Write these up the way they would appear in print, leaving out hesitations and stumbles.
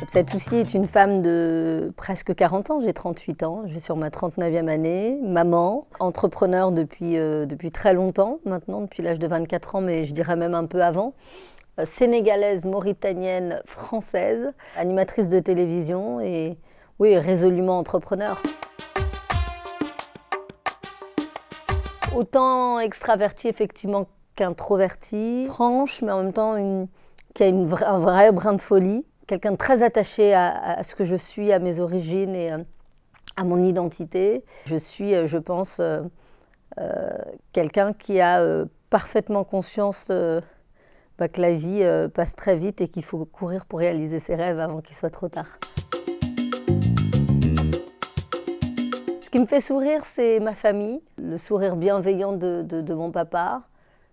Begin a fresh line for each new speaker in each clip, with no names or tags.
Satoussi est une femme de presque 40 ans, j'ai 38 ans, je vais sur ma 39e année, maman, entrepreneur depuis très longtemps maintenant, depuis l'âge de 24 ans, mais je dirais même un peu avant, sénégalaise, mauritanienne, française, animatrice de télévision et oui, résolument entrepreneur. Autant extravertie effectivement qu'introvertie, franche, mais en même temps qui a un vrai brin de folie. Quelqu'un de très attaché à ce que je suis, à mes origines et à mon identité. Je suis, je pense, quelqu'un qui a parfaitement conscience que la vie passe très vite et qu'il faut courir pour réaliser ses rêves avant qu'il soit trop tard. Ce qui me fait sourire, c'est ma famille, le sourire bienveillant de mon papa,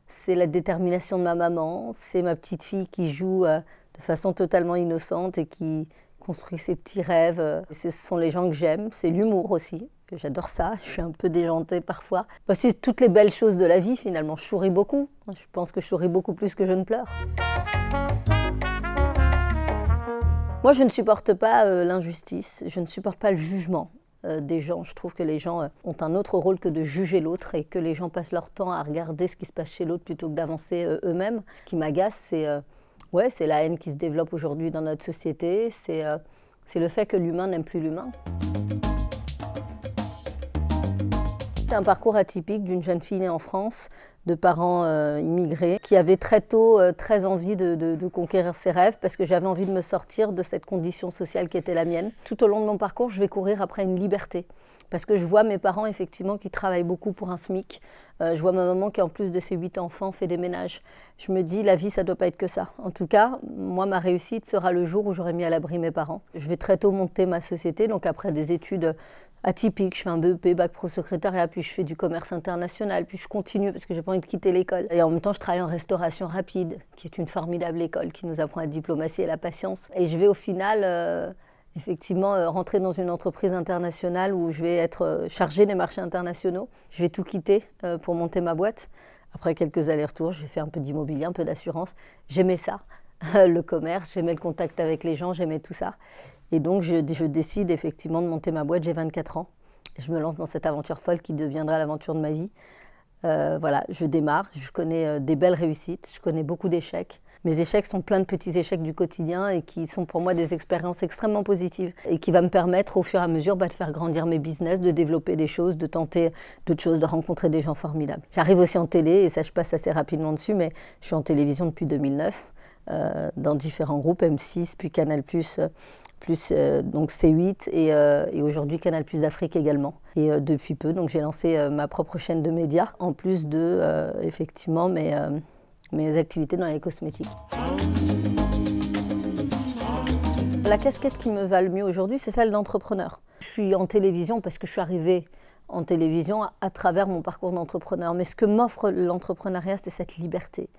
c'est la détermination de ma maman, c'est ma petite fille qui joue de façon totalement innocente et qui construit ses petits rêves. Ce sont les gens que j'aime, c'est l'humour aussi, j'adore ça, je suis un peu déjantée parfois. C'est toutes les belles choses de la vie finalement, je souris beaucoup, je pense que je souris beaucoup plus que je ne pleure. Moi je ne supporte pas l'injustice, je ne supporte pas le jugement des gens. Je trouve que les gens ont un autre rôle que de juger l'autre et que les gens passent leur temps à regarder ce qui se passe chez l'autre plutôt que d'avancer eux-mêmes. Ce qui m'agace, c'est la haine qui se développe aujourd'hui dans notre société, c'est le fait que l'humain n'aime plus l'humain. C'est un parcours atypique d'une jeune fille née en France, de parents immigrés, qui avait très tôt très envie de conquérir ses rêves parce que j'avais envie de me sortir de cette condition sociale qui était la mienne. Tout au long de mon parcours, je vais courir après une liberté. Parce que je vois mes parents, effectivement, qui travaillent beaucoup pour un SMIC. Je vois ma maman qui, en plus de ses 8 enfants, fait des ménages. Je me dis, la vie, ça ne doit pas être que ça. En tout cas, moi, ma réussite sera le jour où j'aurai mis à l'abri mes parents. Je vais très tôt monter ma société, donc après des études atypiques, je fais un BEP, bac pro secrétariat, puis je fais du commerce international, puis je continue parce que j'ai pas envie de quitter l'école. Et en même temps, je travaille en restauration rapide, qui est une formidable école qui nous apprend la diplomatie et la patience. Et je vais au final... effectivement, rentrer dans une entreprise internationale où je vais être chargée des marchés internationaux. Je vais tout quitter pour monter ma boîte. Après quelques allers-retours, j'ai fait un peu d'immobilier, un peu d'assurance. J'aimais ça, le commerce, j'aimais le contact avec les gens, j'aimais tout ça. Et donc, je décide effectivement de monter ma boîte, j'ai 24 ans. Je me lance dans cette aventure folle qui deviendra l'aventure de ma vie. Voilà, je démarre, je connais des belles réussites, je connais beaucoup d'échecs. Mes échecs sont plein de petits échecs du quotidien et qui sont pour moi des expériences extrêmement positives et qui va me permettre au fur et à mesure de faire grandir mes business, de développer des choses, de tenter d'autres choses, de rencontrer des gens formidables. J'arrive aussi en télé et ça je passe assez rapidement dessus, mais je suis en télévision depuis 2009 dans différents groupes, M6, puis Canal+, donc C8 et aujourd'hui Canal+ d'Afrique également. Et depuis peu, donc j'ai lancé ma propre chaîne de médias en plus de effectivement mes activités dans les cosmétiques. La casquette qui me va le mieux aujourd'hui, c'est celle d'entrepreneur. Je suis en télévision parce que je suis arrivée en télévision à travers mon parcours d'entrepreneur. Mais ce que m'offre l'entrepreneuriat, c'est cette liberté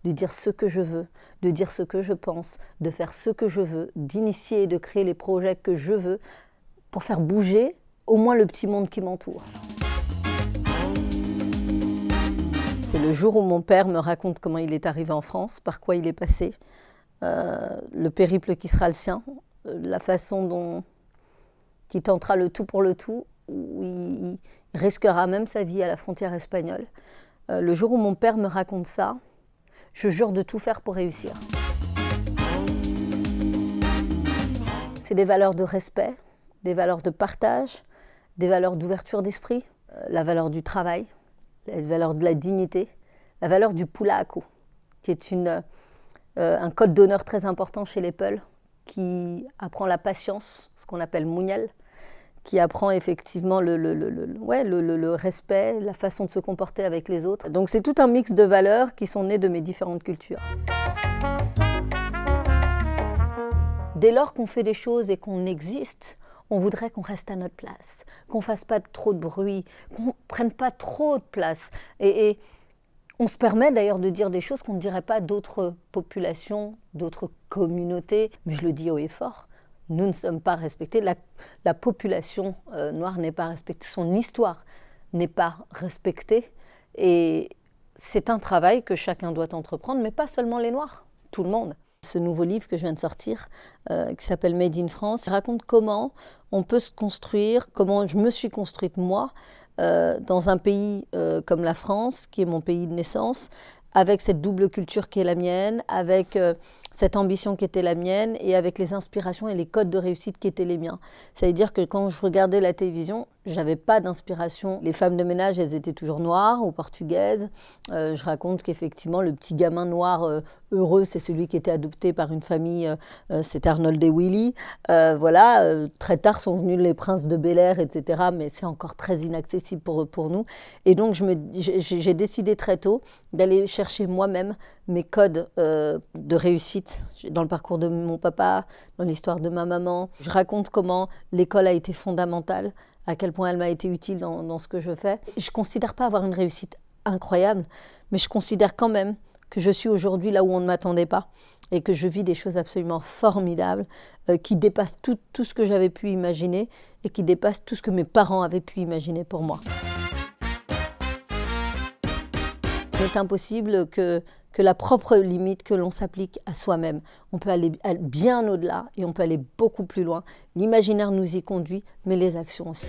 de dire ce que je veux, de dire ce que je pense, de faire ce que je veux, d'initier et de créer les projets que je veux pour faire bouger au moins le petit monde qui m'entoure. C'est le jour où mon père me raconte comment il est arrivé en France, par quoi il est passé, le périple qui sera le sien, la façon dont il tentera le tout pour le tout, où il risquera même sa vie à la frontière espagnole. Le jour où mon père me raconte ça, je jure de tout faire pour réussir. C'est des valeurs de respect, des valeurs de partage, des valeurs d'ouverture d'esprit, la valeur du travail, la valeur de la dignité, la valeur du pulako, qui est un code d'honneur très important chez les Peuls, qui apprend la patience, ce qu'on appelle muñal, qui apprend effectivement le respect, la façon de se comporter avec les autres. Donc c'est tout un mix de valeurs qui sont nées de mes différentes cultures. Dès lors qu'on fait des choses et qu'on existe, on voudrait qu'on reste à notre place, qu'on ne fasse pas trop de bruit, qu'on ne prenne pas trop de place. Et on se permet d'ailleurs de dire des choses qu'on ne dirait pas d'autres populations, d'autres communautés, mais je le dis haut et fort. nous ne sommes pas respectés, la population noire n'est pas respectée, son histoire n'est pas respectée. Et c'est un travail que chacun doit entreprendre, mais pas seulement les Noirs, tout le monde. Ce nouveau livre que je viens de sortir, qui s'appelle Made in France, raconte comment on peut se construire, comment je me suis construite moi, dans un pays comme la France, qui est mon pays de naissance, avec cette double culture qui est la mienne, avec cette ambition qui était la mienne et avec les inspirations et les codes de réussite qui étaient les miens. Ça veut dire que quand je regardais la télévision, j'avais pas d'inspiration. Les femmes de ménage, elles étaient toujours noires ou portugaises. Je raconte qu'effectivement, le petit gamin noir heureux, c'est celui qui était adopté par une famille, c'est Arnold et Willy. Très tard sont venus les princes de Bel-Air, etc. Mais c'est encore très inaccessible pour nous. Et donc, j'ai décidé très tôt d'aller chercher moi-même mes codes de réussite dans le parcours de mon papa, dans l'histoire de ma maman. Je raconte comment l'école a été fondamentale, à quel point elle m'a été utile dans ce que je fais. Je ne considère pas avoir une réussite incroyable, mais je considère quand même que je suis aujourd'hui là où on ne m'attendait pas et que je vis des choses absolument formidables qui dépassent tout ce que j'avais pu imaginer et qui dépassent tout ce que mes parents avaient pu imaginer pour moi. Il est impossible que la propre limite que l'on s'applique à soi-même. On peut aller bien au-delà et on peut aller beaucoup plus loin. L'imaginaire nous y conduit, mais les actions aussi.